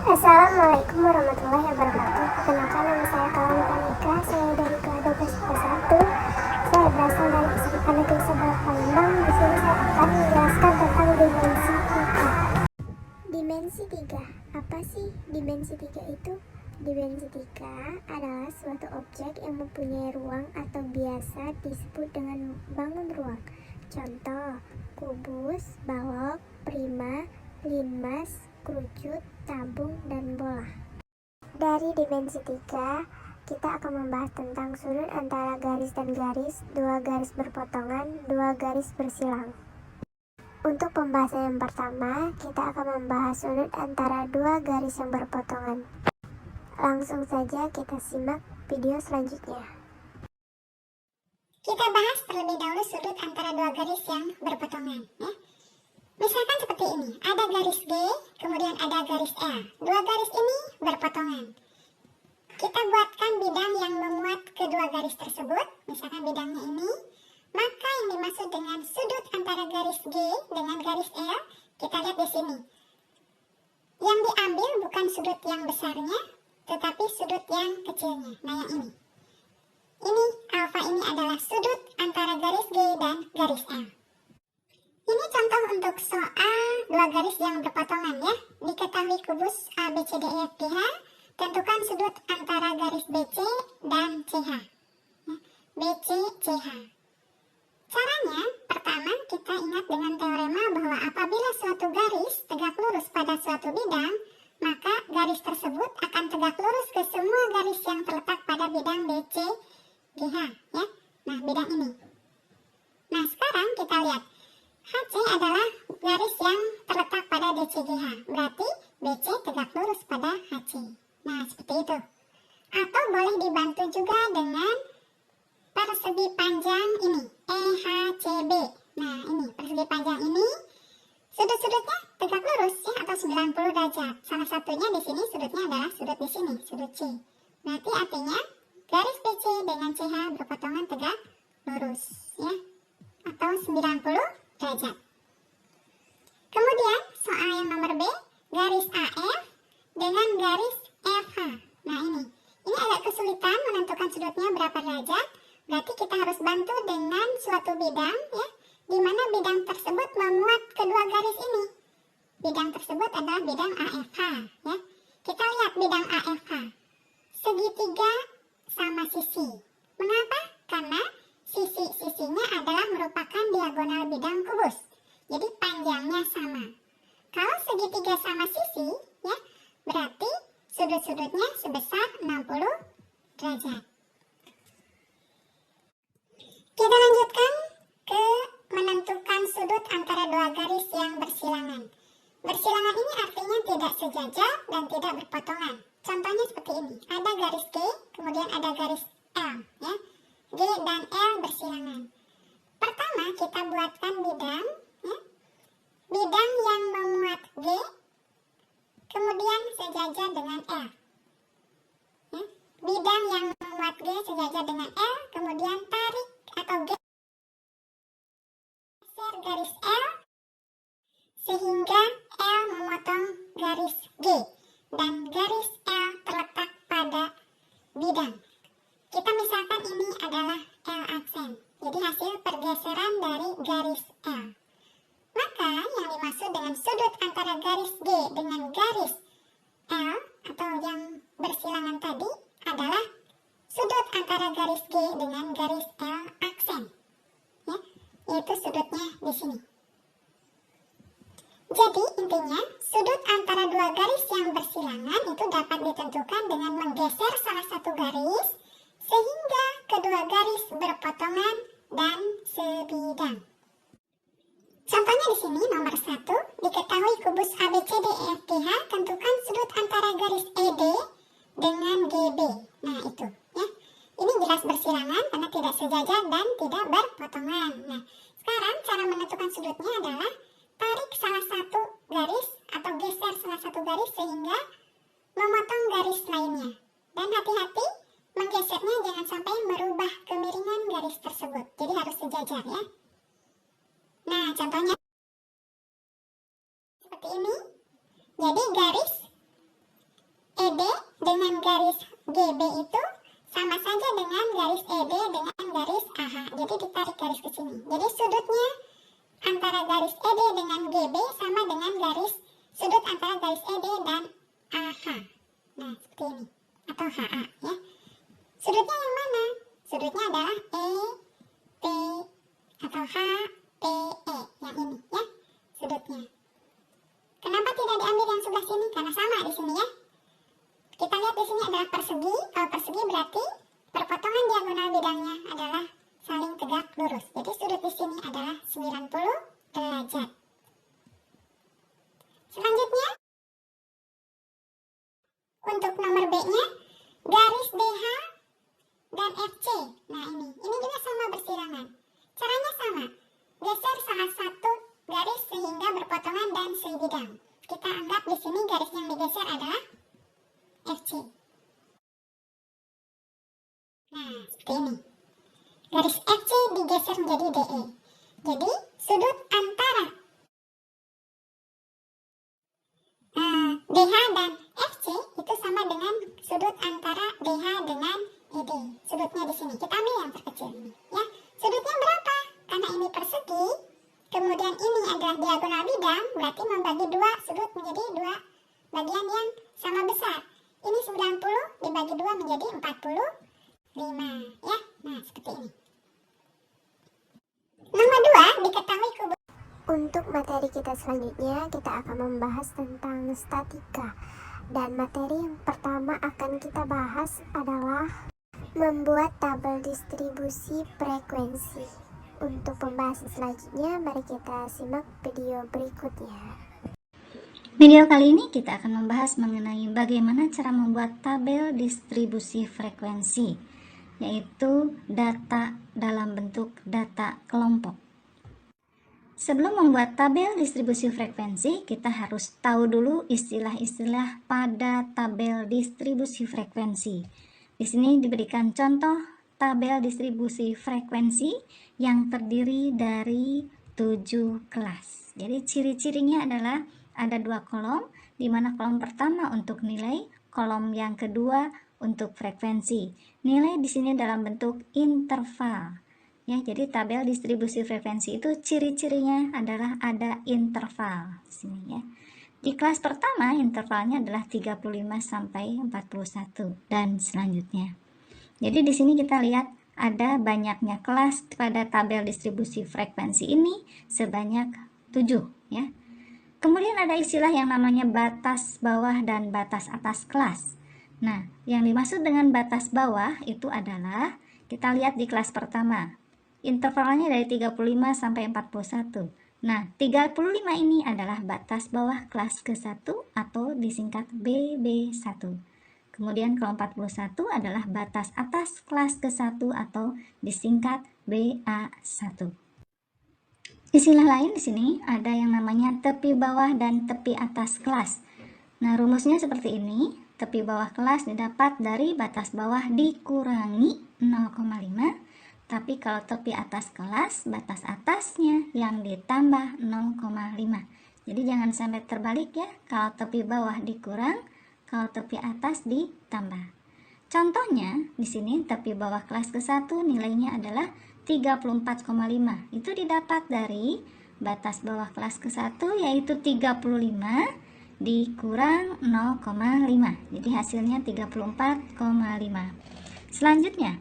Assalamualaikum warahmatullahi wabarakatuh. Perkenalkan, nama saya Kawan Panika. Saya dari kelas 12 Saya berasal dari SMA Negeri 11 Palembang. Di sini saya akan menjelaskan tentang dimensi 3. Dimensi 3. Apa sih dimensi 3 itu? Dimensi 3 adalah suatu objek yang mempunyai ruang atau biasa disebut dengan bangun ruang. Contoh, kubus, balok, prima, linmas, kerucut, tabung, dan bola. Dari dimensi 3, kita akan membahas tentang sudut antara garis dan garis, dua garis berpotongan, dua garis bersilang. Untuk pembahasan yang pertama, kita akan membahas sudut antara dua garis yang berpotongan. Langsung saja kita simak video selanjutnya. Kita bahas terlebih dahulu sudut antara dua garis yang berpotongan, ya. Misalkan seperti ini, ada garis G, kemudian ada garis L. Dua garis ini berpotongan. Kita buatkan bidang yang memuat kedua garis tersebut, misalkan bidangnya ini, maka yang dimaksud dengan sudut antara garis G dengan garis L, kita lihat di sini. Yang diambil bukan sudut yang besarnya, tetapi sudut yang kecilnya. Nah, yang ini. Ini alfa ini adalah sudut antara garis G dan garis L. Ini contoh untuk soal dua garis yang berpotongan, ya. Diketahui kubus A, B, C, D, E, F, G, H. Tentukan sudut antara garis BC dan CH. BC, CH. Caranya, pertama kita ingat dengan teorema bahwa apabila suatu garis tegak lurus pada suatu bidang, maka garis tersebut akan tegak lurus ke semua garis yang terletak pada bidang BC, GH, ya. Nah, bidang ini. Nah, sekarang kita lihat. HC adalah garis yang terletak pada DCGH, berarti BC tegak lurus pada HC. Nah, seperti itu. Atau boleh dibantu juga dengan persegi panjang ini, EHCB. Nah, ini persegi panjang ini, sudut-sudutnya tegak lurus, ya, atau 90 derajat. Salah satunya di sini sudutnya adalah sudut di sini, sudut C. Berarti artinya garis BC dengan CH berpotongan tegak lurus, ya, atau 90 derajat. Kemudian soal yang nomor B, garis AF dengan garis FH. Nah, ini agak kesulitan menentukan sudutnya berapa derajat. Berarti kita harus bantu dengan suatu bidang, ya, di mana bidang tersebut memuat kedua garis ini. Bidang tersebut adalah bidang AFH, ya. Kita lihat bidang AFH. Segitiga sama sisi. Mengapa? Karena sisi-sisinya adalah merupakan diagonal bidang kubus. Jadi panjangnya sama. Kalau segitiga sama sisi, ya, berarti sudut-sudutnya sebesar 60 derajat. Kita lanjutkan ke menentukan sudut antara dua garis yang bersilangan. Bersilangan ini artinya tidak sejajar dan tidak berpotongan. Contohnya seperti ini. Ada garis G, kemudian ada garis L, ya. G dan L bersilangan. Pertama kita buatkan bidang, ya. Bidang yang memuat G, kemudian sejajar dengan L, ya. Bidang yang memuat G sejajar dengan L, kemudian tarik atau geser garis L, sehingga L memotong garis G, dan garis L terletak pada bidang. Kita misalkan ini adalah L aksen, jadi hasil pergeseran dari garis L. Maka yang dimaksud dengan sudut antara garis G dengan garis L atau yang bersilangan tadi adalah sudut antara garis G dengan garis L aksen, ya, yaitu sudutnya di sini. Jadi intinya sudut antara dua garis yang bersilangan itu dapat ditentukan dengan menggeser salah satu garis sehingga kedua garis berpotongan dan sebidang. Contohnya di sini nomor 1, diketahui kubus ABCDEFGH, tentukan sudut antara garis ED dengan GB. Nah, itu, ya. Ini jelas bersilangan karena tidak sejajar dan tidak berpotongan. Nah, sekarang cara menentukan sudutnya adalah tarik salah satu garis atau geser salah satu garis sehingga memotong garis lainnya. Dan hati-hati menggesernya jangan sampai merubah kemiringan garis tersebut. Jadi harus sejajar, ya. Nah, contohnya seperti ini. Jadi garis garis GB itu sama saja dengan garis ED dengan garis AH. Jadi ditarik garis ke sini. Jadi sudutnya antara garis ED dengan GB sama dengan garis sudut antara garis ED dan AH. Nah, seperti ini. Atau HA ya. Sudutnya yang mana? Sudutnya adalah EP atau HPE. Yang ini ya, sudutnya. Kenapa tidak diambil yang sebelah sini? Karena sama di sini ya. Kita lihat di sini adalah persegi. Kalau persegi berarti perpotongan diagonal bidangnya adalah saling tegak lurus. Jadi sudut di sini adalah 90 derajat. Selanjutnya, untuk nomor B-nya, garis DH dan FC. Nah ini juga sama bersilangan. Caranya sama. Geser salah satu garis sehingga berpotongan dan sebidang. Kita anggap di sini garis yang digeser adalah FC. Nah, seperti ini. Garis FC digeser menjadi DE. Jadi, sudut antara DH dan FC itu sama dengan sudut antara DH dengan ED. Sudutnya di sini. Kita ambil yang terkecil ini, ya. Sudutnya berapa? Karena ini persegi, kemudian ini adalah diagonal bidang, berarti membagi dua sudut menjadi dua bagian yang sama besar. Ini 90 dibagi 2 menjadi 45 ya. Nah, seperti ini. Nomor 2, diketahui kubu. Untuk materi kita selanjutnya, kita akan membahas tentang statika. Dan materi yang pertama akan kita bahas adalah membuat tabel distribusi frekuensi. Untuk pembahasan selanjutnya, mari kita simak video berikutnya. Video kali ini kita akan membahas mengenai bagaimana cara membuat tabel distribusi frekuensi, yaitu data dalam bentuk data kelompok. Sebelum membuat tabel distribusi frekuensi, kita harus tahu dulu istilah-istilah pada tabel distribusi frekuensi. Di sini diberikan contoh tabel distribusi frekuensi yang terdiri dari 7 kelas. Jadi ciri-cirinya adalah ada 2 kolom, di mana kolom pertama untuk nilai, kolom yang kedua untuk frekuensi. Nilai di sini dalam bentuk interval. Ya, jadi tabel distribusi frekuensi itu ciri-cirinya adalah ada interval di sini ya. Di kelas pertama intervalnya adalah 35 sampai 41 dan selanjutnya. Jadi di sini kita lihat ada banyaknya kelas pada tabel distribusi frekuensi ini sebanyak 7 ya. Kemudian ada istilah yang namanya batas bawah dan batas atas kelas. Nah, yang dimaksud dengan batas bawah itu adalah kita lihat di kelas pertama. Intervalnya dari 35 sampai 41. Nah, 35 ini adalah batas bawah kelas ke-1 atau disingkat BB1. Kemudian kalau 41 adalah batas atas kelas ke-1 atau disingkat BA1. Istilah lain di sini ada yang namanya tepi bawah dan tepi atas kelas. Nah, rumusnya seperti ini. Tepi bawah kelas didapat dari batas bawah dikurangi 0,5. Tapi kalau tepi atas kelas, batas atasnya yang ditambah 0,5. Jadi jangan sampai terbalik ya. Kalau tepi bawah dikurang, kalau tepi atas ditambah. Contohnya di sini tepi bawah kelas ke-1 nilainya adalah 34,5. Itu didapat dari batas bawah kelas ke-1 yaitu 35 dikurang 0,5. Jadi hasilnya 34,5. Selanjutnya,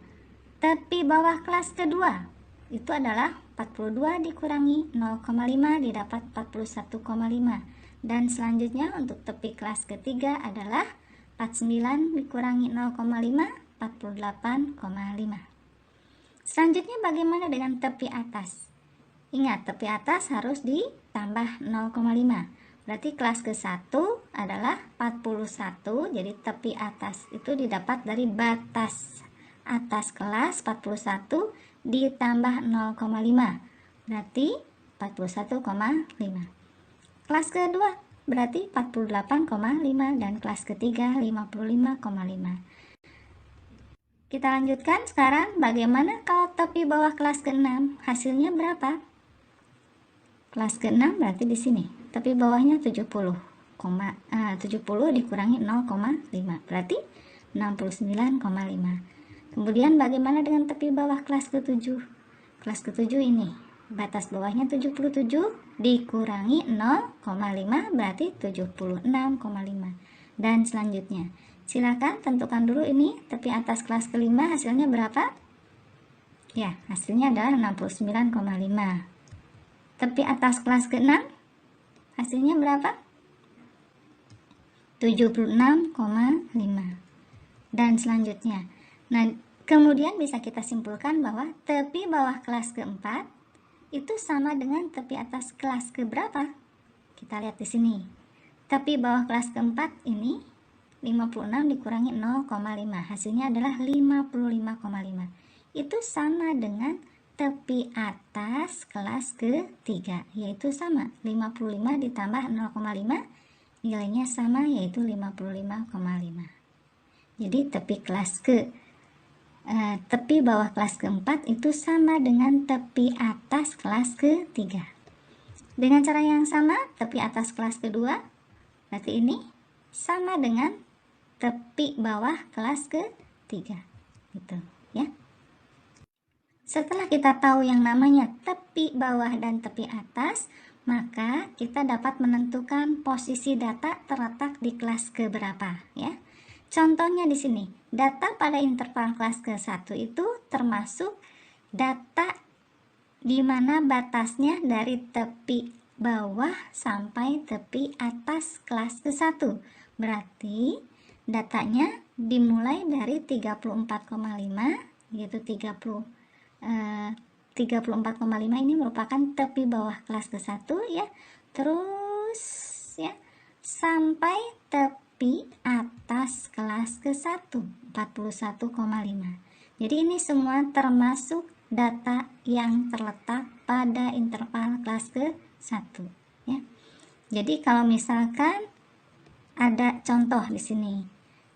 tepi bawah kelas kedua itu adalah 42 dikurangi 0,5 didapat 41,5. Dan selanjutnya untuk tepi kelas ketiga adalah 49 dikurangi 0,5 48,5. Selanjutnya bagaimana dengan tepi atas? Ingat, tepi atas harus ditambah 0,5. Berarti kelas ke-1 adalah 41. Jadi tepi atas itu didapat dari batas atas kelas 41 ditambah 0,5 berarti 41,5. Kelas kedua berarti 48,5 dan kelas ketiga 55,5. Kita lanjutkan sekarang bagaimana kalau tepi bawah kelas ke-6 hasilnya berapa? Kelas ke-6 berarti di sini tepi bawahnya 70 dikurangi 0,5 berarti 69,5. Kemudian bagaimana dengan tepi bawah kelas ke-7? Kelas ke-7 ini, batas bawahnya 77 dikurangi 0,5 berarti 76,5. Dan selanjutnya, silakan tentukan dulu ini tepi atas kelas ke-5 hasilnya berapa? Ya, hasilnya adalah 69,5. Tepi atas kelas ke-6 hasilnya berapa? 76,5. Dan selanjutnya, nah kemudian bisa kita simpulkan bahwa tepi bawah kelas keempat itu sama dengan tepi atas kelas keberapa? Kita lihat di sini. Tepi bawah kelas keempat ini 56 dikurangi 0,5, hasilnya adalah 55,5. Itu sama dengan tepi atas kelas ketiga, yaitu sama 55 ditambah 0,5, nilainya sama yaitu 55,5. Jadi tepi bawah kelas keempat itu sama dengan tepi atas kelas ketiga. Dengan cara yang sama, tepi atas kelas kedua berarti ini sama dengan tepi bawah kelas ketiga, gitu ya. Setelah kita tahu yang namanya tepi bawah dan tepi atas, maka kita dapat menentukan posisi data terletak di kelas keberapa ya. Contohnya di sini, data pada interval kelas ke-1 itu termasuk data di mana batasnya dari tepi bawah sampai tepi atas kelas ke-1. Berarti datanya dimulai dari 34,5, yaitu 34,5 ini merupakan tepi bawah kelas ke-1 ya. Terus ya sampai tepi atas kelas ke-1 41,5. Jadi ini semua termasuk data yang terletak pada interval kelas ke-1 ya. Jadi kalau misalkan ada contoh di sini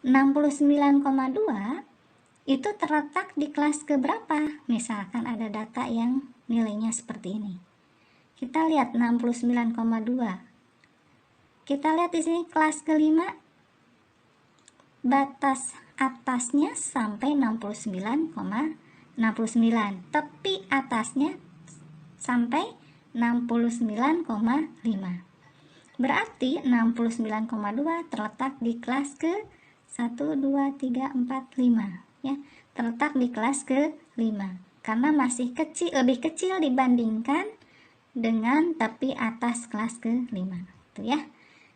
69,2 itu terletak di kelas keberapa? Misalkan ada data yang nilainya seperti ini. Kita lihat 69,2. Kita lihat di sini kelas kelima, batas atasnya sampai 69,69, tepi atasnya sampai 69,5. Berarti 69,2 terletak di kelas ke 1, 2, 3, 4, 5 ya, terletak di kelas ke-5 karena masih kecil, lebih kecil dibandingkan dengan tepi atas kelas ke-5 itu ya.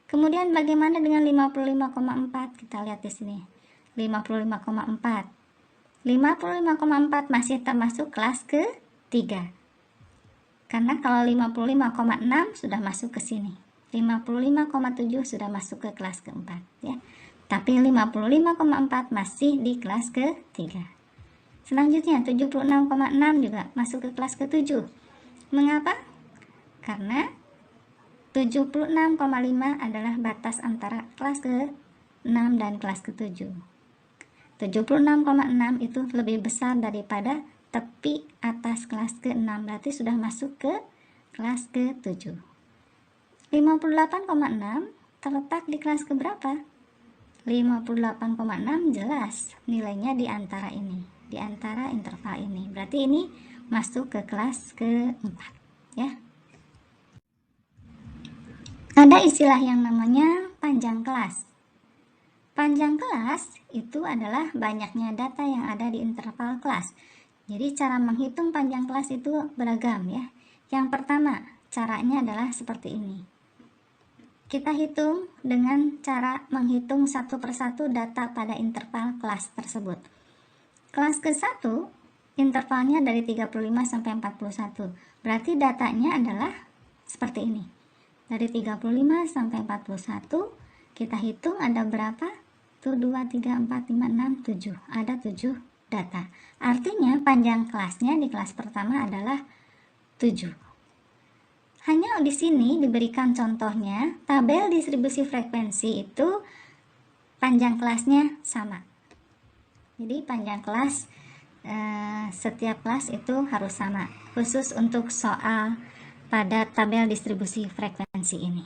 Kemudian bagaimana dengan 55,4? Kita lihat di sini. 55,4. 55,4 masih termasuk kelas ke-3. Karena kalau 55,6 sudah masuk ke sini. 55,7 sudah masuk ke kelas ke-4 ya. Tapi 55,4 masih di kelas ke-3. Selanjutnya 76,6 juga masuk ke kelas ke-7. Mengapa? Karena 76,5 adalah batas antara kelas ke-6 dan kelas ke-7. 76,6 itu lebih besar daripada tepi atas kelas ke-6, berarti sudah masuk ke kelas ke-7. 58,6 terletak di kelas keberapa? 58,6 jelas nilainya di antara ini, di antara interval ini. Berarti ini masuk ke kelas ke-4 ya. Ada istilah yang namanya panjang kelas. Panjang kelas itu adalah banyaknya data yang ada di interval kelas. Jadi cara menghitung panjang kelas itu beragam ya. Yang pertama, caranya adalah seperti ini. Kita hitung dengan cara menghitung satu persatu data pada interval kelas tersebut. Kelas ke-1 intervalnya dari 35 sampai 41. Berarti datanya adalah seperti ini. Dari 35 sampai 41 kita hitung ada berapa? Tuh 2, 3, 4, 5, 6, 7. Ada 7 data. Artinya panjang kelasnya di kelas pertama adalah 7. Hanya di sini diberikan contohnya, tabel distribusi frekuensi itu panjang kelasnya sama. Jadi panjang kelas setiap kelas itu harus sama. Khusus untuk soal pada tabel distribusi frekuensi ini.